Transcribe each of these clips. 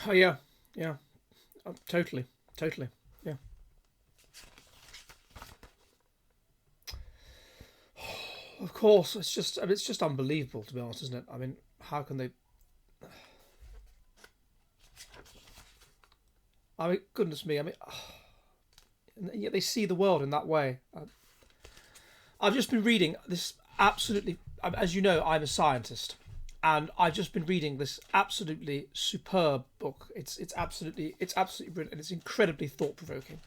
Oh yeah, yeah, totally, totally. Yeah. Of course, it's just unbelievable to be honest, isn't it? I mean, how can they? I mean, goodness me. I mean, and yet they see the world in that way. I've just been reading this absolutely. As you know, I'm a scientist, and I've just been reading this absolutely superb book. It's absolutely brilliant, and it's incredibly thought provoking.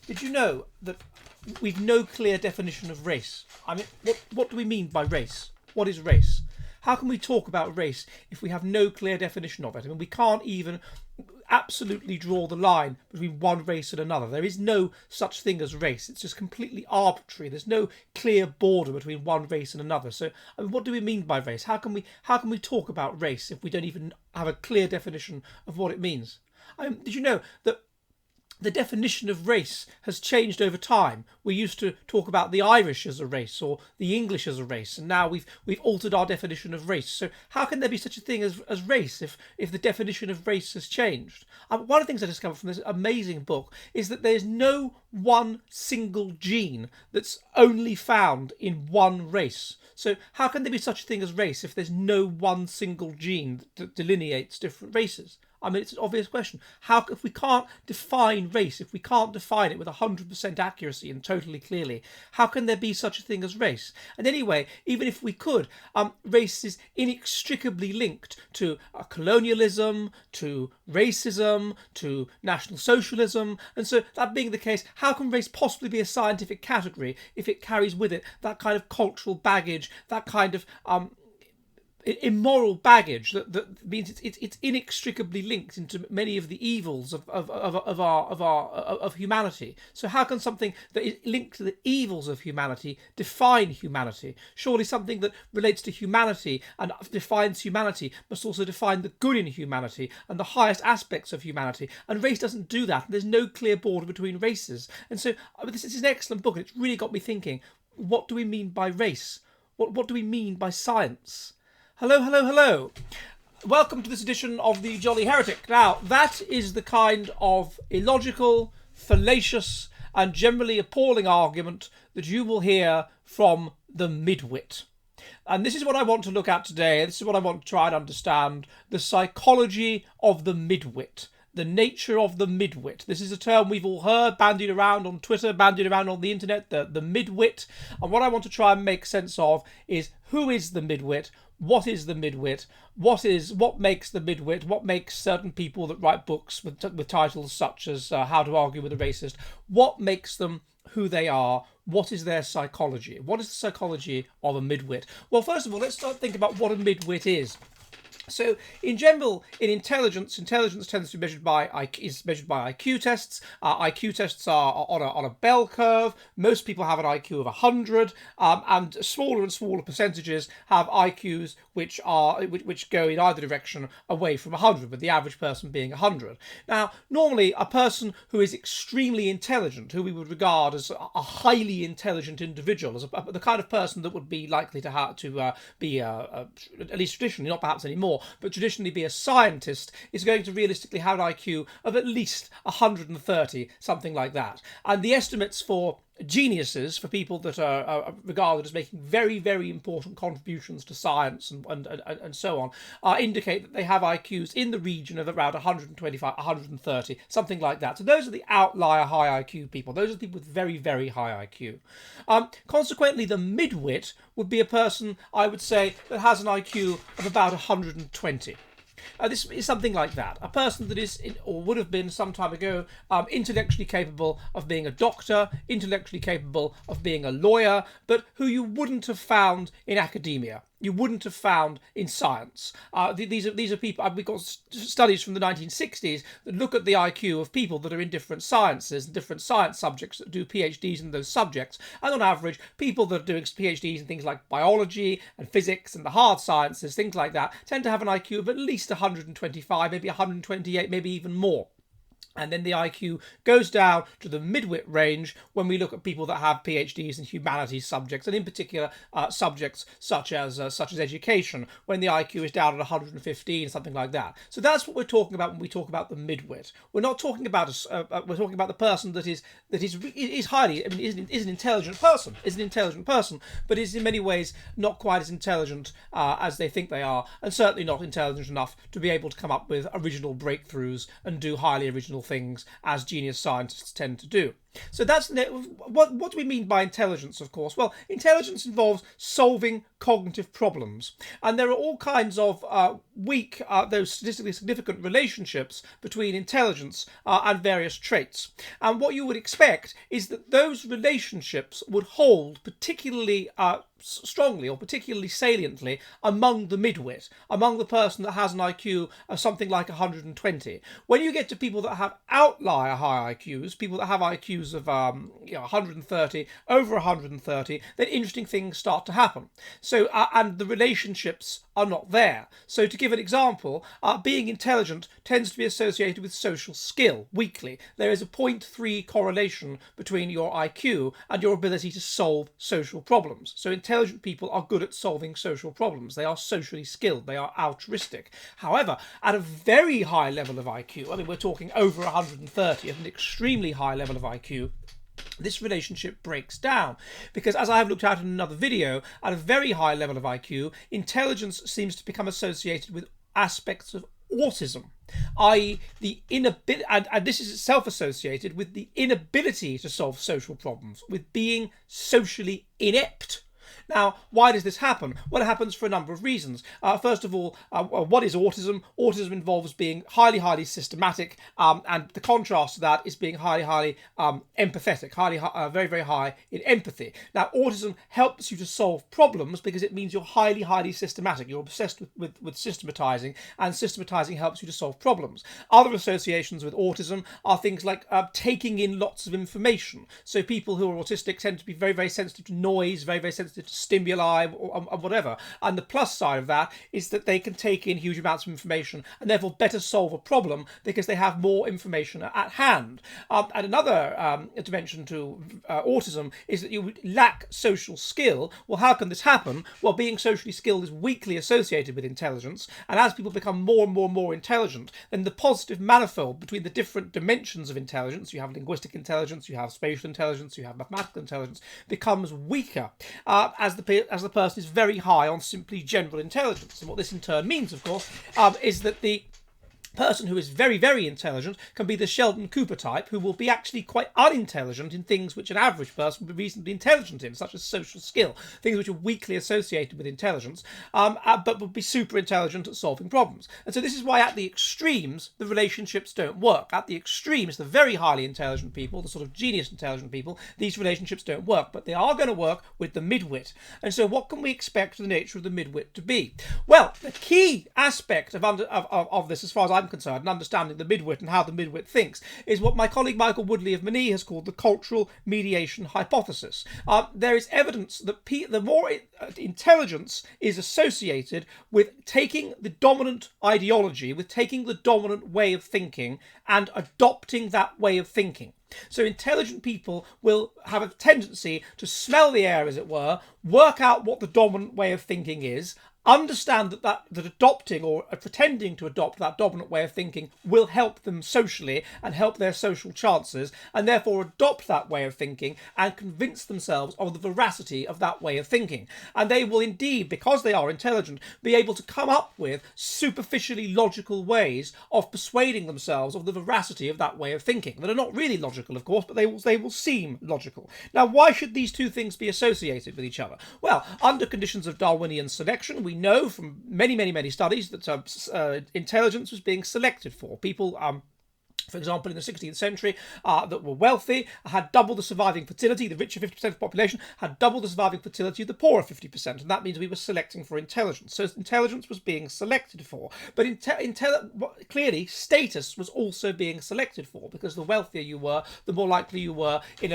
Did you know that we've no clear definition of race? I mean, what do we mean by race? What is race? How can we talk about race if we have no clear definition of it? I mean, we can't even absolutely draw the line between one race and another. There is no such thing as race. It's just completely arbitrary. There's no clear border between one race and another. So, I mean, what do we mean by race? How can we talk about race if we don't even have a clear definition of what it means? Did you know that the definition of race has changed over time? We used to talk about the Irish as a race or the English as a race, and now we've altered our definition of race. So how can there be such a thing as race if the definition of race has changed? One of the things I discovered from this amazing book is that there's no one single gene that's only found in one race. So how can there be such a thing as race if there's no one single gene that delineates different races? I mean, it's an obvious question. How, if we can't define race, if we can't define it with 100% accuracy and totally clearly, how can there be such a thing as race? And anyway, even if we could, race is inextricably linked to colonialism, to racism, to National Socialism. And so, that being the case, how can race possibly be a scientific category if it carries with it that kind of cultural baggage, that kind of immoral baggage that means it's inextricably linked into many of the evils of humanity. So how can something that is linked to the evils of humanity define humanity? Surely something that relates to humanity and defines humanity must also define the good in humanity and the highest aspects of humanity. And race doesn't do that. There's no clear border between races. And so this is an excellent book, and it's really got me thinking. What do we mean by race? What do we mean by science? Hello, hello, hello. Welcome to this edition of the Jolly Heretic. Now, that is the kind of illogical, fallacious, and generally appalling argument that you will hear from the Mid-Wit. And this is what I want to look at today. This is what I want to try and understand. The psychology of the Mid-Wit. The nature of the Mid-Wit. This is a term we've all heard bandied around on Twitter, bandied around on the internet, the Mid-Wit. And what I want to try and make sense of is, who is the Mid-Wit? What is the Mid-Wit? What makes the Mid-Wit? What makes certain people that write books with titles such as How to Argue with a Racist? What makes them who they are? What is their psychology? What is the psychology of a Mid-Wit? Well, first of all, let's start thinking about what a Mid-Wit is. So, in general, in intelligence tends to be measured by IQ tests. IQ tests are on a bell curve. Most people have an IQ of 100, and smaller and smaller percentages have IQs which go in either direction away from 100, with the average person being 100. Now, normally, a person who is extremely intelligent, who we would regard as a highly intelligent individual, as the kind of person that would be likely to be at least traditionally, not perhaps anymore, but traditionally be a scientist, is going to realistically have an IQ of at least 130, something like that. And the estimates for geniuses, for people that are regarded as making very, very important contributions to science and so on, indicate that they have IQs in the region of around 125, 130, something like that. So those are the outlier high IQ people. Those are the people with very, very high IQ. Consequently, the Mid-Wit would be a person, I would say, that has an IQ of about 120. This is something like that. A person that is, or would have been some time ago, intellectually capable of being a doctor, intellectually capable of being a lawyer, but who you wouldn't have found in academia. You wouldn't have found in science. These are people. We've got studies from the 1960s that look at the IQ of people that are in different sciences and different science subjects that do PhDs in those subjects. And on average, people that are doing PhDs in things like biology and physics and the hard sciences, things like that, tend to have an IQ of at least 125, maybe 128, maybe even more. And then the IQ goes down to the mid-wit range when we look at people that have PhDs in humanities subjects, and in particular subjects such as education, when the IQ is down at 115, something like that. So that's what we're talking about when we talk about the mid-wit. We're not talking about we're talking about the person that is highly, is an intelligent person, but is in many ways not quite as intelligent as they think they are, and certainly not intelligent enough to be able to come up with original breakthroughs and do highly original things as genius scientists tend to do. So that's what do we mean by intelligence, of course? Well, intelligence involves solving cognitive problems. And there are all kinds of weak, though statistically significant relationships between intelligence and various traits. And what you would expect is that those relationships would hold particularly strongly or particularly saliently among the mid-wit, among the person that has an IQ of something like 120. When you get to people that have outlier high IQs, people that have IQs of 130, over 130, then interesting things start to happen. So and the relationships are not there. So to give an example, being intelligent tends to be associated with social skill weakly. There is a 0.3 correlation between your IQ and your ability to solve social problems. So intelligent people are good at solving social problems. They are socially skilled. They are altruistic. However, at a very high level of IQ, I mean, we're talking over 130, at an extremely high level of IQ, this relationship breaks down because, as I have looked at in another video, at a very high level of IQ, intelligence seems to become associated with aspects of autism, i.e. the inability, and this is itself associated with the inability to solve social problems, with being socially inept. Now, why does this happen? Well, it happens for a number of reasons. First of all, what is autism? Autism involves being highly systematic, and the contrast to that is being highly empathetic, very high in empathy. Now, autism helps you to solve problems because it means you're highly systematic. You're obsessed with systematizing, and systematizing helps you to solve problems. Other associations with autism are things like taking in lots of information. So people who are autistic tend to be very sensitive to noise, very sensitive to stimuli or whatever. And the plus side of that is that they can take in huge amounts of information and therefore better solve a problem because they have more information at hand. And another dimension to autism is that you lack social skill. Well, how can this happen? Well, being socially skilled is weakly associated with intelligence, and as people become more and more intelligent, then the positive manifold between the different dimensions of intelligence, you have linguistic intelligence, you have spatial intelligence, you have mathematical intelligence, becomes weaker as the person is very high on simply general intelligence. And what this in turn means, of course, is that the person who is very intelligent can be the Sheldon Cooper type, who will be actually quite unintelligent in things which an average person would be reasonably intelligent in, such as social skill, things which are weakly associated with intelligence, but would be super intelligent at solving problems. And so this is why at the extremes, the relationships don't work. At the extremes, the very highly intelligent people, the sort of genius intelligent people, these relationships don't work, but they are going to work with the mid-wit. And so what can we expect the nature of the mid-wit to be? Well, the key aspect of this, as far as I'm concerned, and understanding the mid-wit and how the mid-wit thinks, is what my colleague Michael Woodley of Mani has called the cultural mediation hypothesis. There is evidence that the more intelligence is associated with taking the dominant ideology, with taking the dominant way of thinking and adopting that way of thinking. So intelligent people will have a tendency to smell the air, as it were, work out what the dominant way of thinking is, understand that adopting or pretending to adopt that dominant way of thinking will help them socially and help their social chances, and therefore adopt that way of thinking and convince themselves of the veracity of that way of thinking. And they will indeed, because they are intelligent, be able to come up with superficially logical ways of persuading themselves of the veracity of that way of thinking, that are not really logical, of course, but they will seem logical. Now, why should these two things be associated with each other? Well, under conditions of Darwinian selection, we know from many studies that intelligence was being selected for. People for example, in the 16th century, that were wealthy, had double the surviving fertility. The richer 50% of the population had double the surviving fertility of the poorer 50%, and that means we were selecting for intelligence. So intelligence was being selected for, but clearly status was also being selected for, because the wealthier you were, the more likely you were in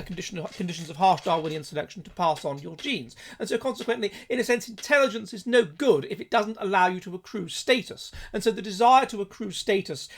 conditions of harsh Darwinian selection to pass on your genes. And so consequently, in a sense, intelligence is no good if it doesn't allow you to accrue status. And so the desire to accrue status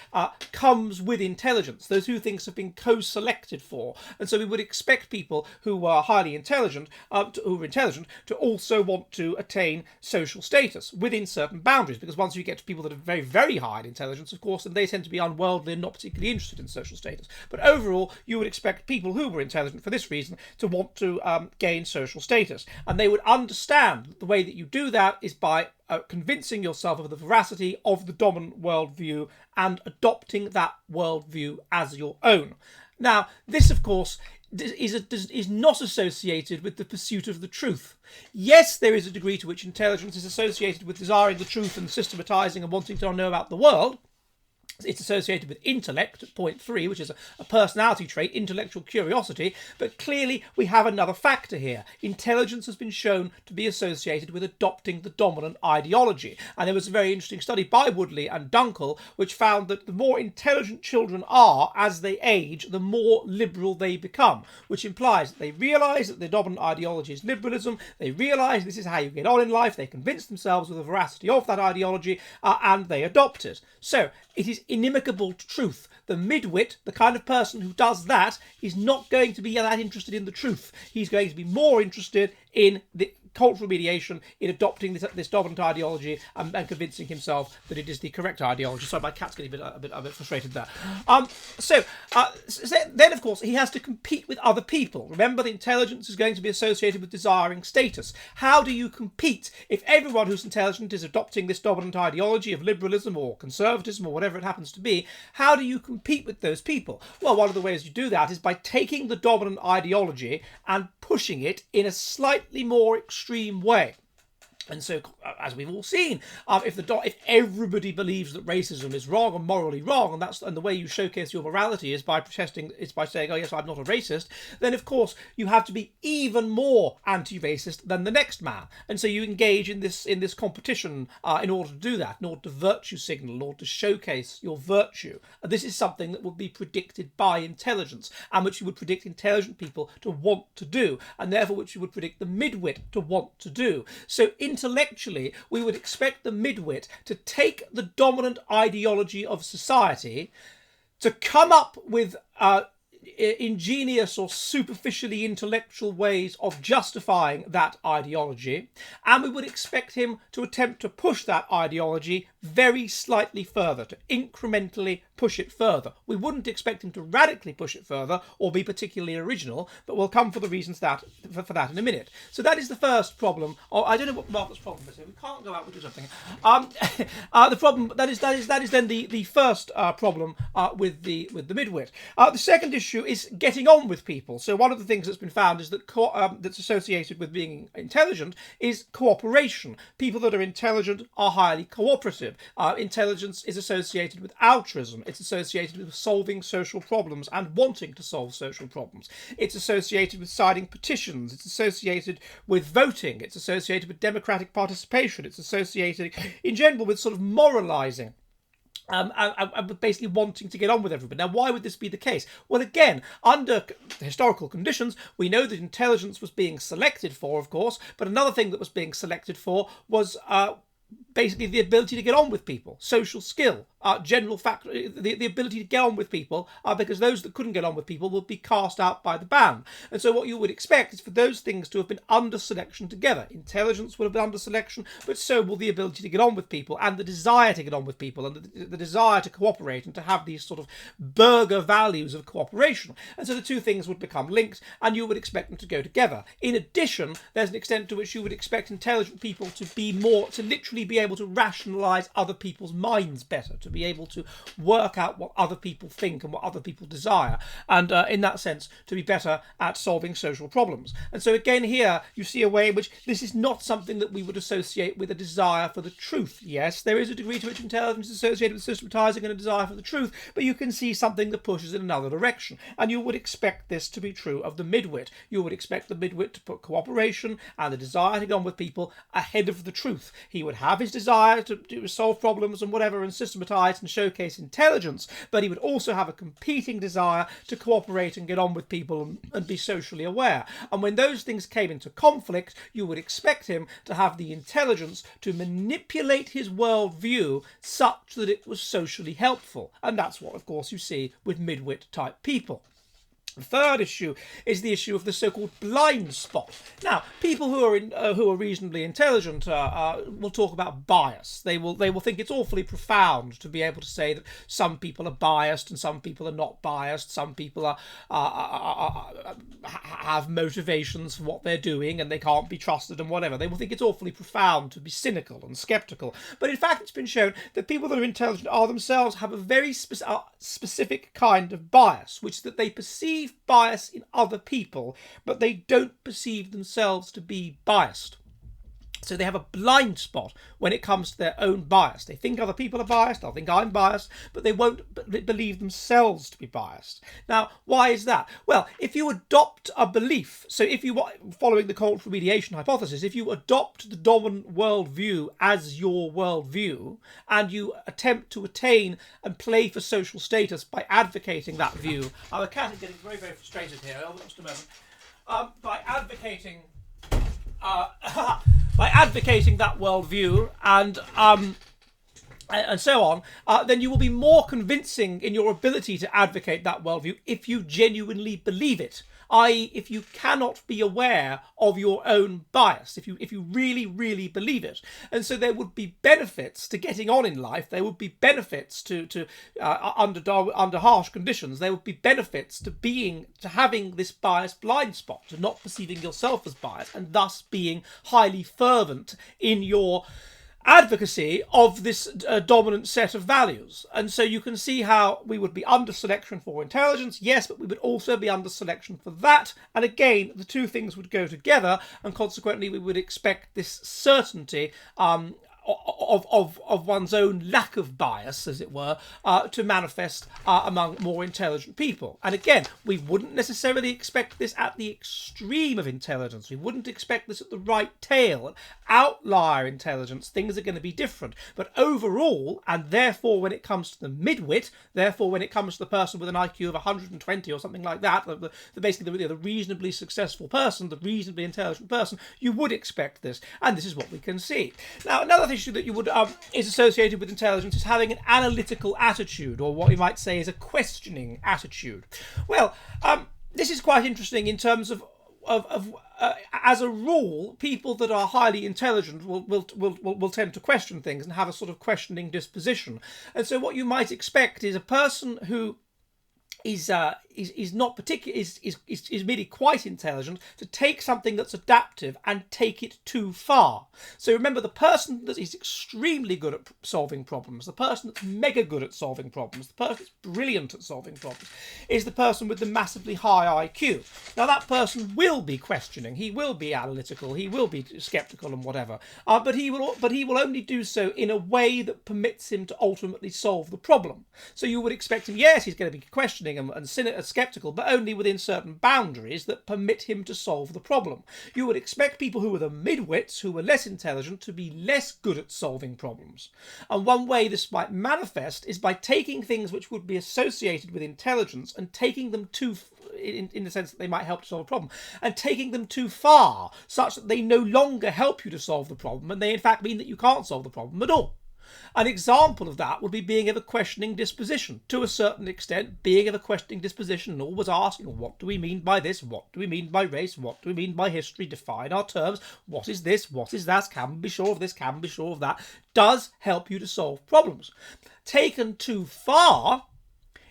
comes with intelligence. Those two things have been co-selected for. And so we would expect people who are highly intelligent, to also want to attain social status within certain boundaries, because once you get to people that are very, very high in intelligence, of course, then they tend to be unworldly and not particularly interested in social status. But overall, you would expect people who were intelligent for this reason to want to gain social status. And they would understand that the way that you do that is by convincing yourself of the veracity of the dominant worldview and adopting that worldview as your own. Now, this, of course, is not associated with the pursuit of the truth. Yes, there is a degree to which intelligence is associated with desiring the truth and systematizing and wanting to know about the world. It's associated with intellect at point 3, which is a personality trait, intellectual curiosity. But clearly we have another factor here. Intelligence has been shown to be associated with adopting the dominant ideology. And there was a very interesting study by Woodley and Dunkel, which found that the more intelligent children are as they age, the more liberal they become, which implies that they realise that the dominant ideology is liberalism. They realise this is how you get on in life. They convince themselves of the veracity of that ideology and they adopt it. So it is inimical to truth. The midwit, the kind of person who does that, is not going to be that interested in the truth. He's going to be more interested in the cultural mediation, in adopting this dominant ideology and convincing himself that it is the correct ideology. Sorry, my cat's getting a bit frustrated there. So then, of course, he has to compete with other people. Remember, the intelligence is going to be associated with desiring status. How do you compete if everyone who's intelligent is adopting this dominant ideology of liberalism or conservatism or whatever it happens to be? How do you compete with those people? Well, one of the ways you do that is by taking the dominant ideology and pushing it in a slightly more extreme way. And so, as we've all seen, if everybody believes that racism is wrong and morally wrong, and the way you showcase your morality is by protesting, it's by saying, "Oh yes, I'm not a racist," then of course you have to be even more anti-racist than the next man. And so you engage in this competition in order to do that, in order to virtue signal, in order to showcase your virtue. And this is something that would be predicted by intelligence, and which you would predict intelligent people to want to do, and therefore which you would predict the midwit to want to do. So intellectually, we would expect the midwit to take the dominant ideology of society, to come up with ingenious or superficially intellectual ways of justifying that ideology, and we would expect him to attempt to push that ideology very slightly further, to incrementally push it further. We wouldn't expect him to radically push it further or be particularly original, but we'll come for the reasons for that in a minute. So that is the first problem. I don't know what Margaret's problem is. We can't go out and do something. The problem that is then the first problem with the midwit. The second issue is getting on with people. So one of the things that's been found is that that's associated with being intelligent is cooperation. People that are intelligent are highly cooperative. Intelligence is associated with altruism. It's associated with solving social problems and wanting to solve social problems. It's associated with signing petitions. It's associated with voting. It's associated with democratic participation. It's associated in general with sort of moralising. Basically wanting to get on with everybody. Now, why would this be the case? Well, again, under historical conditions, we know that intelligence was being selected for, of course, but another thing that was being selected for was basically the ability to get on with people, social skill, general factor, the ability to get on with people, because those that couldn't get on with people would be cast out by the band. And so what you would expect is for those things to have been under selection together. Intelligence would have been under selection, but so will the ability to get on with people and the desire to get on with people and the desire to cooperate and to have these sort of burger values of cooperation. And so the two things would become linked and you would expect them to go together. In addition, there's an extent to which you would expect intelligent people to literally be able to rationalise other people's minds better, to be able to work out what other people think and what other people desire, and in that sense to be better at solving social problems. And so again here you see a way in which this is not something that we would associate with a desire for the truth. Yes, there is a degree to which intelligence is associated with systematizing and a desire for the truth, but you can see something that pushes in another direction, and you would expect this to be true of the midwit. You would expect the midwit to put cooperation and the desire to get on with people ahead of the truth. He would have his his desire to solve problems and whatever, and systematize and showcase intelligence, but he would also have a competing desire to cooperate and get on with people and be socially aware. And when those things came into conflict, you would expect him to have the intelligence to manipulate his worldview such that it was socially helpful. And that's what, of course, you see with Mid-Wit type people. The third issue is the issue of the so-called blind spot. Now, people who are reasonably intelligent will talk about bias. They will think it's awfully profound to be able to say that some people are biased and some people are not biased. Some people have motivations for what they're doing and they can't be trusted and whatever. They will think it's awfully profound to be cynical and skeptical. But in fact, it's been shown that people that are intelligent are themselves have a very specific kind of bias, which is that they perceive bias in other people, but they don't perceive themselves to be biased. So they have a blind spot when it comes to their own bias. They think other people are biased, they'll think I'm biased, but they won't believe themselves to be biased. Now, why is that? Well, if you adopt a belief, so if you, following the cultural mediation hypothesis, if you adopt the dominant worldview as your worldview, and you attempt to attain and play for social status by advocating that view, the cat is getting very, very frustrated here, just a moment, by advocating that worldview and so on, then you will be more convincing in your ability to advocate that worldview if you genuinely believe it. I.e., if you cannot be aware of your own bias, if you really, really believe it. And so there would be benefits to getting on in life. There would be benefits to under harsh conditions. There would be benefits to having this bias blind spot, to not perceiving yourself as biased, and thus being highly fervent in your advocacy of this dominant set of values. And so you can see how we would be under selection for intelligence, yes, but we would also be under selection for that. And again, the two things would go together, and consequently we would expect this certainty of one's own lack of bias, as it were, to manifest among more intelligent people. And again, we wouldn't necessarily expect this at the extreme of intelligence. We wouldn't expect this at the right tail. Outlier intelligence, things are going to be different. But overall, and therefore when it comes to the midwit, therefore when it comes to the person with an IQ of 120 or something like that, basically the reasonably successful person, the reasonably intelligent person, you would expect this. And this is what we can see. Now, another issue that you would is associated with intelligence is having an analytical attitude, or what we might say is a questioning attitude. Well, this is quite interesting in terms of as a rule, people that are highly intelligent will tend to question things and have a sort of questioning disposition. And so what you might expect is a person who is not particular is merely quite intelligent to take something that's adaptive and take it too far. So remember, the person that is extremely good at solving problems, the person that's mega good at solving problems, the person that's brilliant at solving problems, is the person with the massively high IQ. Now that person will be questioning, he will be analytical, he will be skeptical and whatever, but he will only do so in a way that permits him to ultimately solve the problem. So you would expect him, yes, he's going to be questioning and skeptical, but only within certain boundaries that permit him to solve the problem. You would expect people who are the midwits, who are less intelligent, to be less good at solving problems. And one way this might manifest is by taking things which would be associated with intelligence and taking them in the sense that they might help to solve a problem, and taking them too far, such that they no longer help you to solve the problem, and they in fact mean that you can't solve the problem at all. An example of that would be being of a questioning disposition. To a certain extent, being of a questioning disposition and always asking, what do we mean by this? What do we mean by race? What do we mean by history? Define our terms. What is this? What is that? Can we be sure of this? Can we be sure of that? Does help you to solve problems. Taken too far,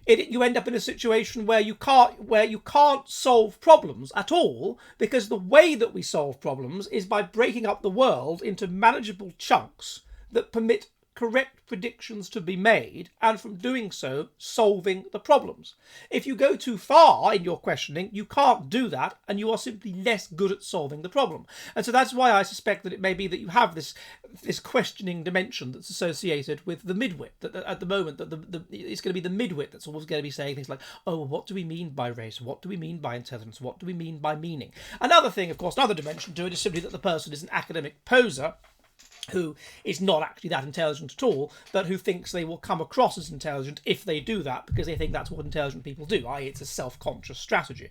you end up in a situation where you can't solve problems at all, because the way that we solve problems is by breaking up the world into manageable chunks that permit correct predictions to be made, and from doing so, solving the problems. If you go too far in your questioning, you can't do that, and you are simply less good at solving the problem. And so that's why I suspect that it may be that you have this questioning dimension that's associated with the midwit. That at the moment, that it's going to be the midwit that's always going to be saying things like, oh, what do we mean by race? What do we mean by intelligence? What do we mean by meaning? Another thing, of course, another dimension to it is simply that the person is an academic poser, who is not actually that intelligent at all, but who thinks they will come across as intelligent if they do that, because they think that's what intelligent people do, i.e. it's a self-conscious strategy.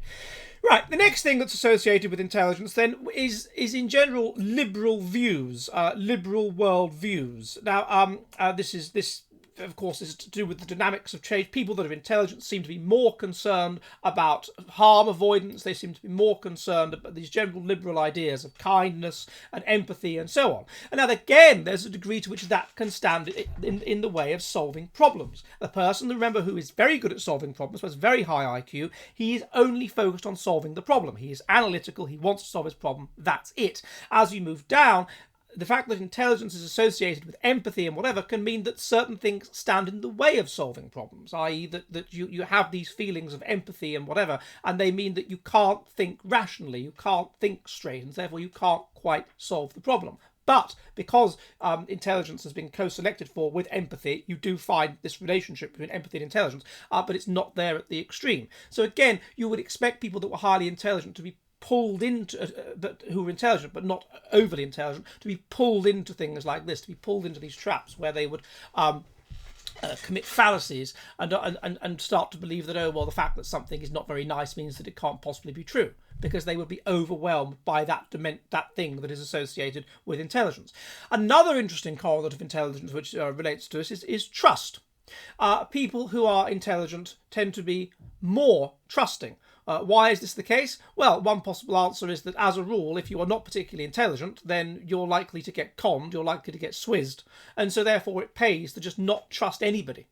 Right, the next thing that's associated with intelligence then is in general liberal views, liberal world views. Now, this of course is to do with the dynamics of change. People that are intelligent seem to be more concerned about harm avoidance. They seem to be more concerned about these general liberal ideas of kindness and empathy and so on. And now again, there's a degree to which that can stand in the way of solving problems. A person, remember, who is very good at solving problems, who has very high IQ, he is only focused on solving the problem. He is analytical, he wants to solve his problem, that's it. As you move down, the fact that intelligence is associated with empathy and whatever can mean that certain things stand in the way of solving problems, i.e. that you have these feelings of empathy and whatever, and they mean that you can't think rationally, you can't think straight, and therefore you can't quite solve the problem. But because intelligence has been co-selected for with empathy, you do find this relationship between empathy and intelligence, but it's not there at the extreme. So again, you would expect people that were highly intelligent to be pulled into, but who are intelligent but not overly intelligent, to be pulled into things like this, to be pulled into these traps where they would commit fallacies and start to believe that, oh well, the fact that something is not very nice means that it can't possibly be true, because they would be overwhelmed by that thing that is associated with intelligence. Another interesting correlate of intelligence which relates to this is trust. People who are intelligent tend to be more trusting. Why is this the case? Well, one possible answer is that, as a rule, if you are not particularly intelligent, then you're likely to get conned, you're likely to get swizzed, and so therefore it pays to just not trust anybody.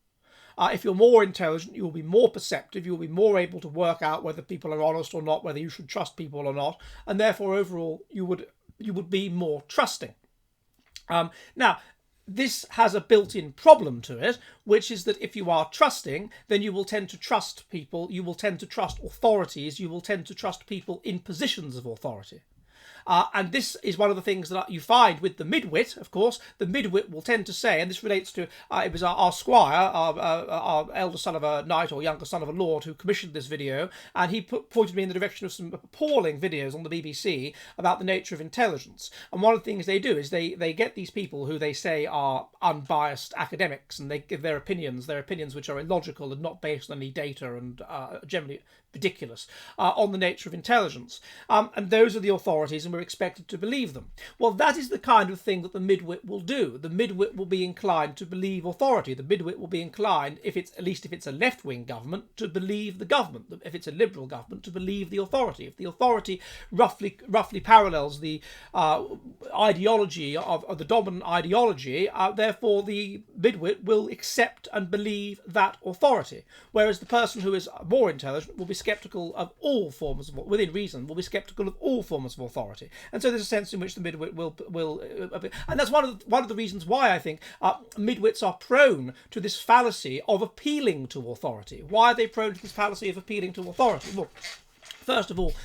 If you're more intelligent, you will be more perceptive, you will be more able to work out whether people are honest or not, whether you should trust people or not, and therefore overall you would be more trusting. Now, this has a built-in problem to it, which is that if you are trusting, then you will tend to trust people, you will tend to trust authorities, you will tend to trust people in positions of authority. And this is one of the things that you find with the Mid-Wit, of course. The Mid-Wit will tend to say, and this relates to, it was our squire, our elder son of a knight or younger son of a lord, who commissioned this video, and he pointed me in the direction of some appalling videos on the BBC about the nature of intelligence. And one of the things they do is they get these people who they say are unbiased academics, and they give their opinions which are illogical and not based on any data and generally ridiculous, on the nature of intelligence. And those are the authorities, and we're expected to believe them. Well, that is the kind of thing that the Mid-Wit will do. The Mid-Wit will be inclined to believe authority. The Mid-Wit will be inclined, if it's a left-wing government, to believe the government. If it's a liberal government, to believe the authority. If the authority roughly parallels the ideology of the dominant ideology, therefore the Mid-Wit will accept and believe that authority. Whereas the person who is more intelligent will be sceptical of all forms of, within reason, will be sceptical of all forms of authority. And so there's a sense in which the Mid-Wit will and that's one of the reasons why I think Mid-Wits are prone to this fallacy of appealing to authority. Why are they prone to this fallacy of appealing to authority? Well, first of all,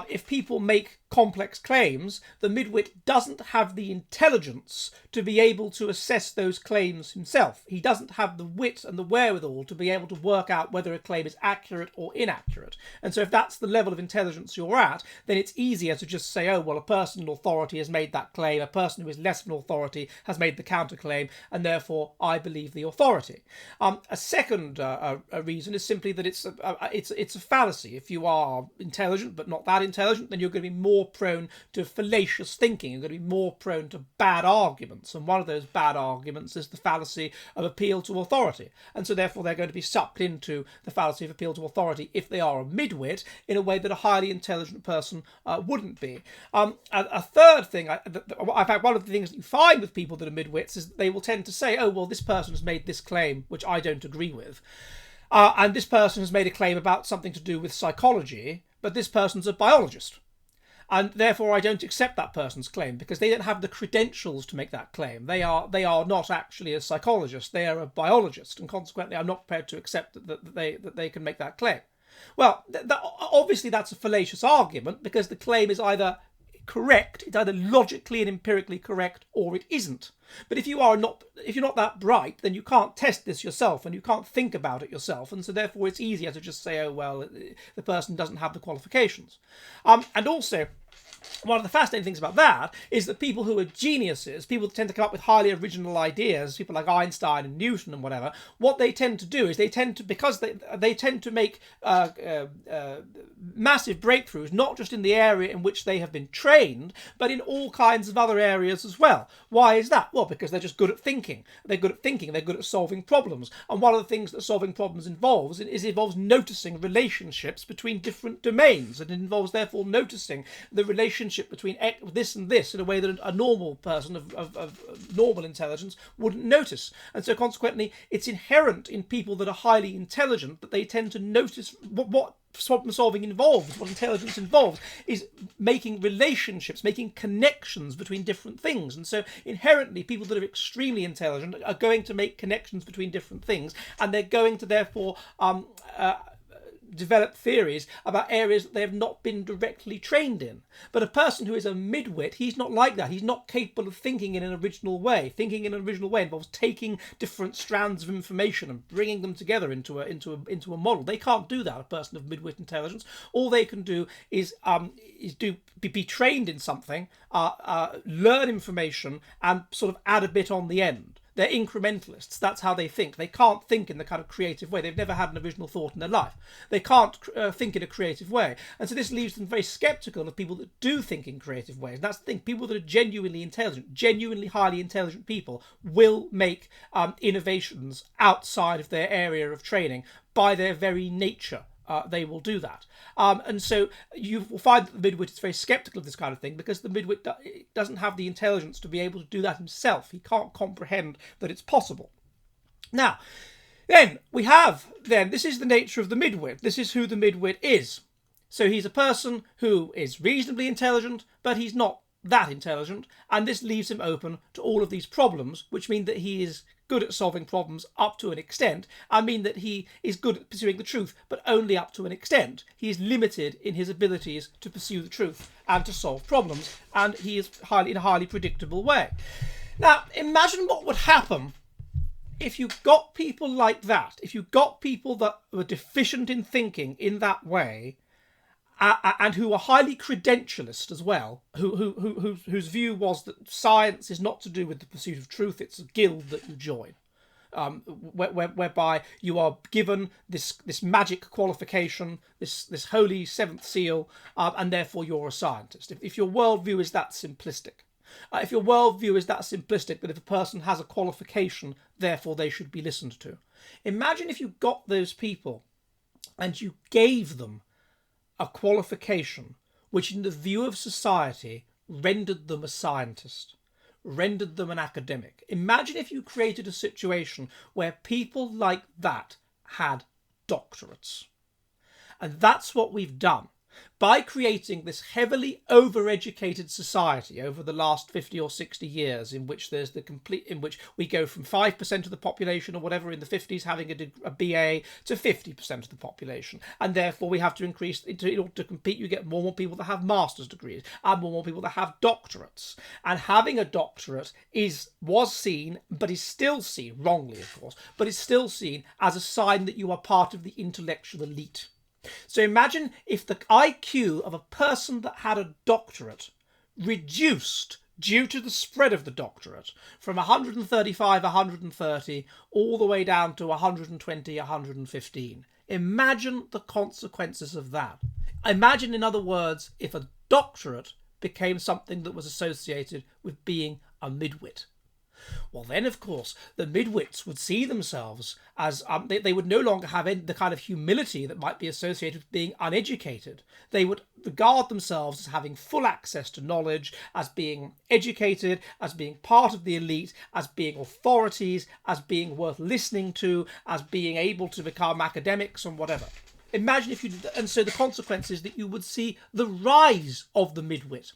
if people make complex claims, the Mid-Wit doesn't have the intelligence to be able to assess those claims himself. He doesn't have the wit and the wherewithal to be able to work out whether a claim is accurate or inaccurate. And so if that's the level of intelligence you're at, then it's easier to just say, oh, well, a person in authority has made that claim, a person who is less of an authority has made the counterclaim, and therefore I believe the authority. A second reason is simply that it's a fallacy. If you are intelligent but not that intelligent, then you're going to be more prone to fallacious thinking. You're going to be more prone to bad arguments, and one of those bad arguments is the fallacy of appeal to authority, and so therefore they're going to be sucked into the fallacy of appeal to authority if they are a Mid-Wit in a way that a highly intelligent person wouldn't be. A third thing, in fact, one of the things that you find with people that are Mid-Wits is that they will tend to say, oh, well, this person has made this claim which I don't agree with, and this person has made a claim about something to do with psychology, but this person's a biologist. And therefore I don't accept that person's claim because they don't have the credentials to make that claim. They are not actually a psychologist, they are a biologist, and consequently I'm not prepared to accept that they can make that claim. Well, obviously that's a fallacious argument, because the claim is either correct, it's either logically and empirically correct, or it isn't. But if you're not that bright, then you can't test this yourself and you can't think about it yourself, and so therefore it's easier to just say, oh well, the person doesn't have the qualifications. And also, one of the fascinating things about that is that people who are geniuses, people that tend to come up with highly original ideas, people like Einstein and Newton and whatever, what they tend to do is because they tend to make massive breakthroughs, not just in the area in which they have been trained, but in all kinds of other areas as well. Why is that? Well, because they're just good at thinking. They're good at solving problems. And one of the things that solving problems involves noticing relationships between different domains. And it involves, therefore, noticing the relationship between this and this in a way that a normal person of normal intelligence wouldn't notice. And so consequently, it's inherent in people that are highly intelligent that they tend to notice what problem solving involves, what intelligence involves, is making relationships, making connections between different things. And so inherently, people that are extremely intelligent are going to make connections between different things, and they're going to therefore develop theories about areas that they have not been directly trained in. But a person who is a midwit, he's not like that. He's not capable of thinking in an original way. Thinking in an original way involves taking different strands of information and bringing them together into a model. They can't do that, a person of midwit intelligence. All they can do is be trained in something, learn information, and sort of add a bit on the end. They're incrementalists. That's how they think. They can't think in the kind of creative way. They've never had an original thought in their life. They can't think in a creative way. And so this leaves them very skeptical of people that do think in creative ways. And that's the thing. People that are genuinely intelligent, genuinely highly intelligent people will make innovations outside of their area of training by their very nature. They will do that. And so you will find that the midwit is very skeptical of this kind of thing because the midwit doesn't have the intelligence to be able to do that himself. He can't comprehend that it's possible. Now, then we have, this is the nature of the midwit. This is who the midwit is. So he's a person who is reasonably intelligent, but he's not that intelligent, and this leaves him open to all of these problems, which mean that he is good at solving problems up to an extent. I mean that he is good at pursuing the truth, but only up to an extent. He is limited in his abilities to pursue the truth and to solve problems, and he is in a highly predictable way. Now, imagine what would happen if you got people like that, if you got people that were deficient in thinking in that way, and who are highly credentialist as well, whose view was that science is not to do with the pursuit of truth, it's a guild that you join, whereby you are given this magic qualification, this holy seventh seal, and therefore you're a scientist. If your worldview is that simplistic, that if a person has a qualification, therefore they should be listened to. Imagine if you got those people and you gave them a qualification which in the view of society rendered them a scientist, rendered them an academic. Imagine if you created a situation where people like that had doctorates. And that's what we've done. By creating this heavily overeducated society over the last 50 or 60 years, in which we go from 5% of the population or whatever in the 50s having a BA to 50% of the population, and therefore we have to increase in order to compete. You get more and more people that have master's degrees and more and more people that have doctorates. And having a doctorate was seen, but is still seen wrongly, of course, but is still seen as a sign that you are part of the intellectual elite. So imagine if the IQ of a person that had a doctorate reduced due to the spread of the doctorate from 135, 130 all the way down to 120, 115. Imagine the consequences of that. Imagine, in other words, if a doctorate became something that was associated with being a midwit. Well, then, of course, the midwits would see themselves as they would no longer have the kind of humility that might be associated with being uneducated. They would regard themselves as having full access to knowledge, as being educated, as being part of the elite, as being authorities, as being worth listening to, as being able to become academics and whatever. Imagine if you did that. And so the consequence is that you would see the rise of the midwit.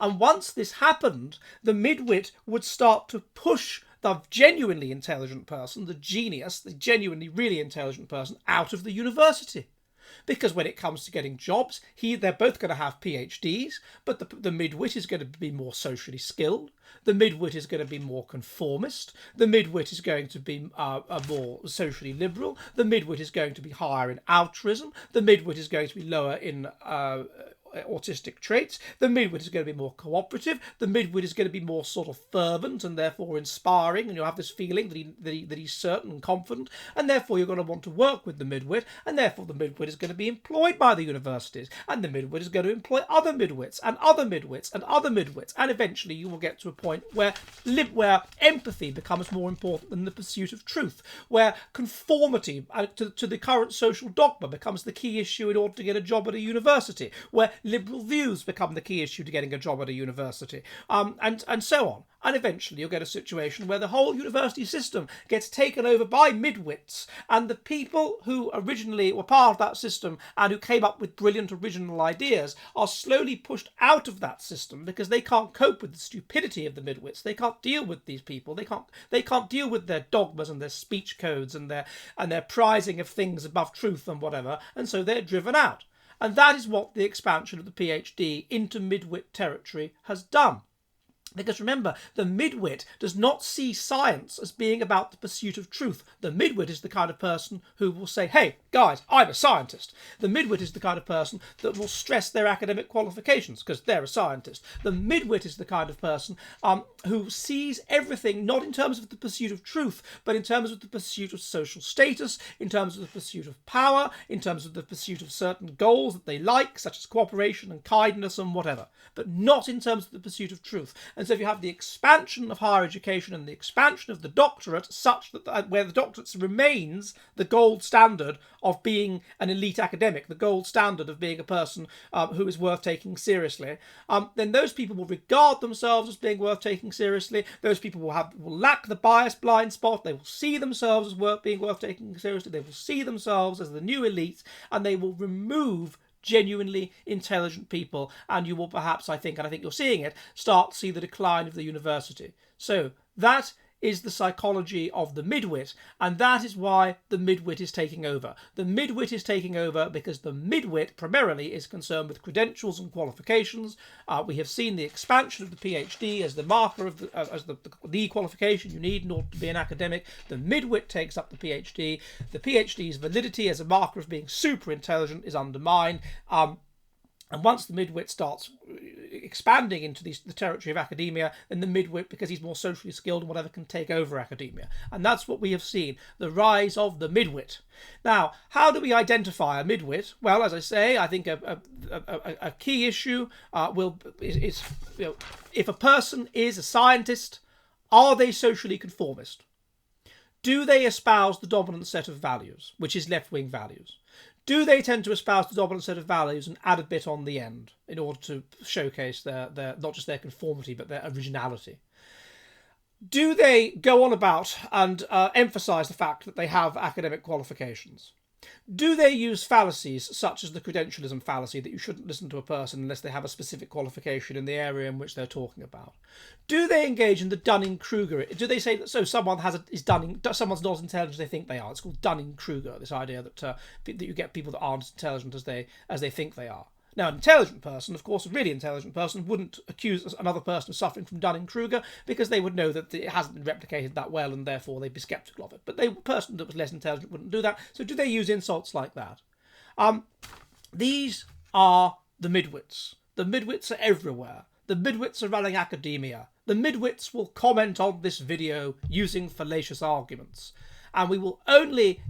And once this happened, the midwit would start to push the genuinely intelligent person, the genius, the genuinely really intelligent person, out of the university. Because when it comes to getting jobs, they're both going to have PhDs, but the midwit is going to be more socially skilled. The midwit is going to be more conformist. The midwit is going to be more socially liberal. The midwit is going to be higher in altruism. The midwit is going to be lower in autistic traits. The midwit is going to be more cooperative. The midwit is going to be more sort of fervent and therefore inspiring, and you'll have this feeling that he's certain and confident, and therefore you're going to want to work with the midwit, and therefore the midwit is going to be employed by the universities, and the midwit is going to employ other midwits and other midwits and other midwits, and eventually you will get to a point where empathy becomes more important than the pursuit of truth, where conformity to the current social dogma becomes the key issue in order to get a job at a university, where liberal views become the key issue to getting a job at a university, and so on. And eventually you'll get a situation where the whole university system gets taken over by midwits, and the people who originally were part of that system and who came up with brilliant original ideas are slowly pushed out of that system because they can't cope with the stupidity of the midwits. They can't deal with these people. They can't deal with their dogmas and their speech codes and their prizing of things above truth and whatever, and so they're driven out. And that is what the expansion of the PhD into midwit territory has done. Because remember, the midwit does not see science as being about the pursuit of truth. The midwit is the kind of person who will say, hey, guys, I'm a scientist. The midwit is the kind of person that will stress their academic qualifications because they're a scientist. The midwit is the kind of person who sees everything not in terms of the pursuit of truth, but in terms of the pursuit of social status, in terms of the pursuit of power, in terms of the pursuit of certain goals that they like, such as cooperation and kindness and whatever, but not in terms of the pursuit of truth. And so if you have the expansion of higher education and the expansion of the doctorate such that where the doctorate remains the gold standard of being an elite academic, the gold standard of being a person who is worth taking seriously, then those people will regard themselves as being worth taking seriously. Those people will lack the bias blind spot. They will see themselves as being worth taking seriously. They will see themselves as the new elite, and they will remove genuinely intelligent people, and you will perhaps, I think you're seeing it, start to see the decline of the university. So that is the psychology of the midwit, and that is why the midwit is taking over. The midwit is taking over because the midwit primarily is concerned with credentials and qualifications. We have seen the expansion of the PhD as the marker of the qualification you need in order to be an academic. The midwit takes up the PhD. The PhD's validity as a marker of being super intelligent is undermined. And once the midwit starts expanding into the territory of academia, then the midwit, because he's more socially skilled and whatever, can take over academia. And that's what we have seen, the rise of the midwit. Now, how do we identify a midwit? Well, as I say, I think a key issue is if a person is a scientist, are they socially conformist? Do they espouse the dominant set of values, which is left-wing values? Do they tend to espouse the dominant set of values and add a bit on the end in order to showcase their not just their conformity, but their originality? Do they go on about and emphasise the fact that they have academic qualifications? Do they use fallacies such as the credentialism fallacy, that you shouldn't listen to a person unless they have a specific qualification in the area in which they're talking about? Do they engage in the Dunning-Kruger? Do they say that someone's not as intelligent as they think they are? It's called Dunning-Kruger, this idea that you get people that aren't as intelligent as they think they are. Now, an intelligent person, of course, a really intelligent person, wouldn't accuse another person of suffering from Dunning-Kruger because they would know that it hasn't been replicated that well and therefore they'd be sceptical of it. But a person that was less intelligent wouldn't do that. So do they use insults like that? These are the midwits. The midwits are everywhere. The midwits are running academia. The midwits will comment on this video using fallacious arguments. And we will only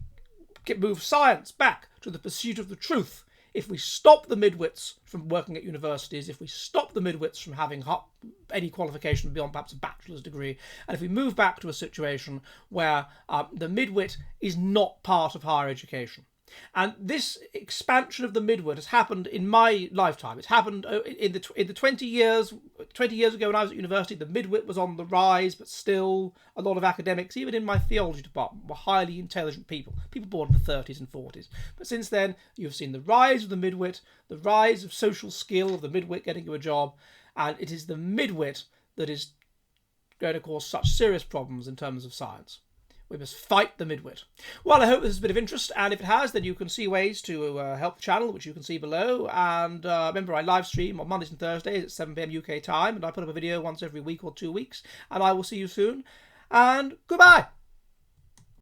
move science back to the pursuit of the truth if we stop the midwits from working at universities, if we stop the midwits from having any qualification beyond perhaps a bachelor's degree, and if we move back to a situation where the midwit is not part of higher education. And this expansion of the midwit has happened in my lifetime. It's happened in the 20 years ago when I was at university. The midwit was on the rise, but still a lot of academics, even in my theology department, were highly intelligent people born in the 30s and 40s. But since then, you've seen the rise of the midwit, the rise of social skill of the midwit getting you a job, and it is the midwit that is going to cause such serious problems in terms of science. We must fight the midwit. Well, I hope this is a bit of interest, and if it has, then you can see ways to help the channel, which you can see below. And remember, I live stream on Mondays and Thursdays at 7 p.m. UK time, and I put up a video once every week or 2 weeks. And I will see you soon, and goodbye!